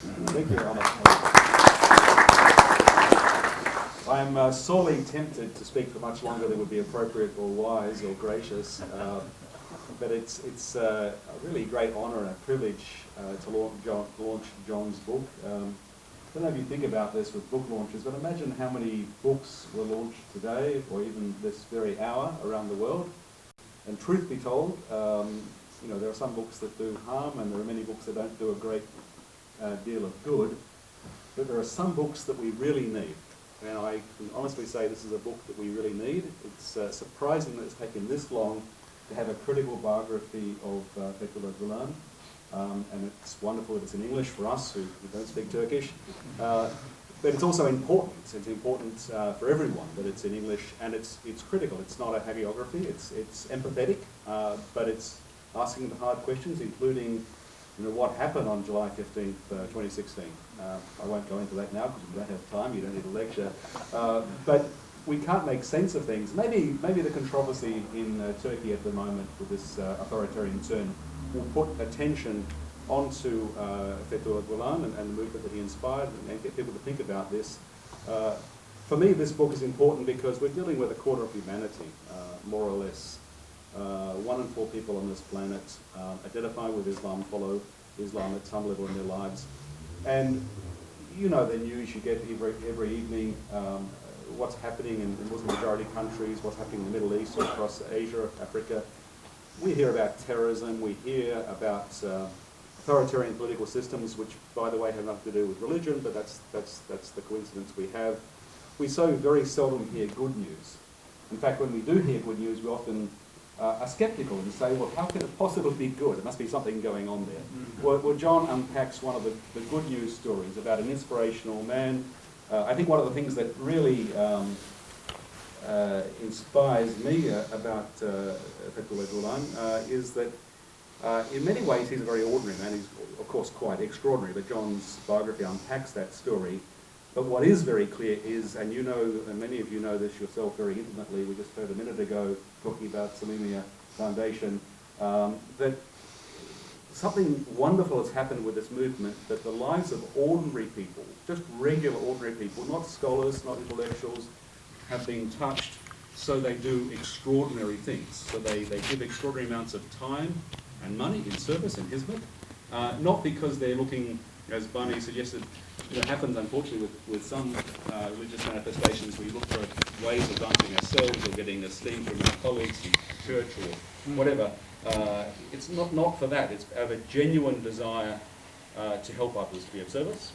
Thank you, Anna. I'm sorely tempted to speak for much longer than would be appropriate or wise or gracious, but it's a really great honour and a privilege to launch John's book. I don't know if you think about this with book launches, but imagine how many books were launched today or even this very hour around the world. And truth be told, there are some books that do harm and there are many books that don't do a great deal of good, but there are some books that we really need. And I can honestly say this is a book that we really need. It's surprising that it's taken this long to have a critical biography of Fethullah Gulen, and it's wonderful that it's in English for us who don't speak Turkish. But it's also important. It's important for everyone that it's in English, and it's critical. It's not a hagiography. It's empathetic, but it's asking the hard questions, including what happened on July 15th, 2016. I won't go into that now because we don't have time. You don't need a lecture. But we can't make sense of things. Maybe the controversy in Turkey at the moment with this authoritarian turn will put attention onto Fethullah Gulen and the movement that he inspired and get people to think about this. For me, this book is important because we're dealing with a quarter of humanity, more or less. 1 in 4 people on this planet identify with Islam, follow Islam at some level in their lives. And the news you get every evening, what's happening in Muslim majority countries, what's happening in the Middle East or across Asia, Africa. We hear about terrorism, we hear about authoritarian political systems, which by the way have nothing to do with religion, but that's the coincidence we have. We so very seldom hear good news. In fact, when we do hear good news, we often are sceptical and say, well, how can it possibly be good? There must be something going on there. Well, John unpacks one of the good news stories about an inspirational man. I think one of the things that really inspires me about Fethullah Gulen is that in many ways he's a very ordinary man. He's, of course, quite extraordinary, but John's biography unpacks that story. But what is very clear is, and many of you know this yourself very intimately, we just heard a minute ago talking about Salimia Foundation, that something wonderful has happened with this movement, that the lives of ordinary people, just regular ordinary people, not scholars, not intellectuals, have been touched, so they do extraordinary things. So they give extraordinary amounts of time and money in service, in hizmet, not because they're looking, as Barney suggested, it happens unfortunately with some religious manifestations. We look for ways of advancing ourselves or getting esteem from our colleagues in church or whatever. It's not for that. It's out of a genuine desire to help others, to be of service.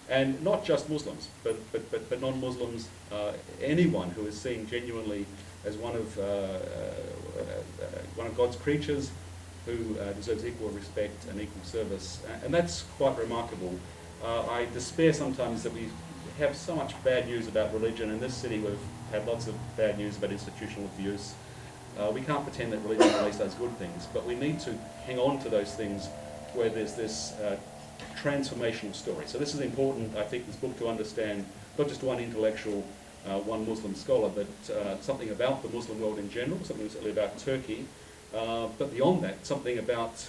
And not just Muslims, but non-Muslims, anyone who is seen genuinely as one of God's creatures who deserves equal respect and equal service. And that's quite remarkable. I despair sometimes that we have so much bad news about religion. In this city we've had lots of bad news about institutional abuse. We can't pretend that religion always does good things, but we need to hang on to those things where there's this transformational story. So this is important, I think, this book to understand, not just one intellectual, one Muslim scholar, but something about the Muslim world in general, something certainly about Turkey, but beyond that, something about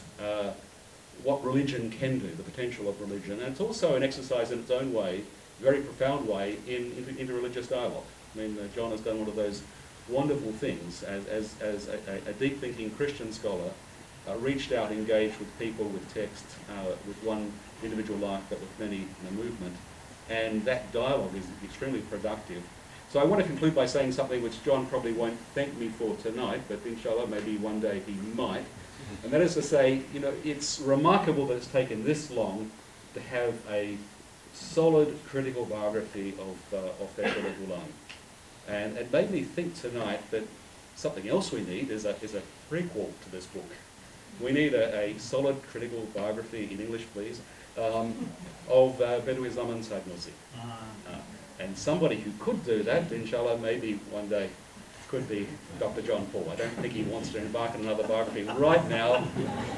what religion can do, the potential of religion. And it's also an exercise in its own way, very profound way, in interreligious dialogue. I mean, John has done one of those wonderful things as a deep-thinking Christian scholar, reached out, engaged with people, with text, with one individual life, but with many in the movement. And that dialogue is extremely productive. So I want to conclude by saying something which John probably won't thank me for tonight, but inshallah maybe one day he might. And that is to say, it's remarkable that it's taken this long to have a solid critical biography of Fethullah Gulen. And it made me think tonight that something else we need is a prequel to this book. We need a solid critical biography, in English please, of Bedouin Zaman Said Nursi. And somebody who could do that, inshallah, maybe one day, could be Dr. John Paul. I don't think he wants to embark on another biography right now,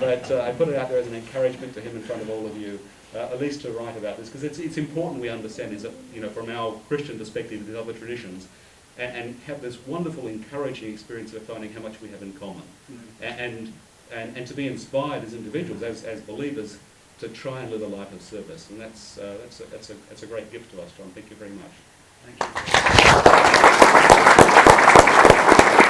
but I put it out there as an encouragement to him in front of all of you, at least to write about this, because it's important we understand is that, from our Christian perspective, there's other traditions, and have this wonderful, encouraging experience of finding how much we have in common, and to be inspired as individuals, as believers, to try and live a life of service, and that's a great gift to us, John. Thank you very much. Thank you.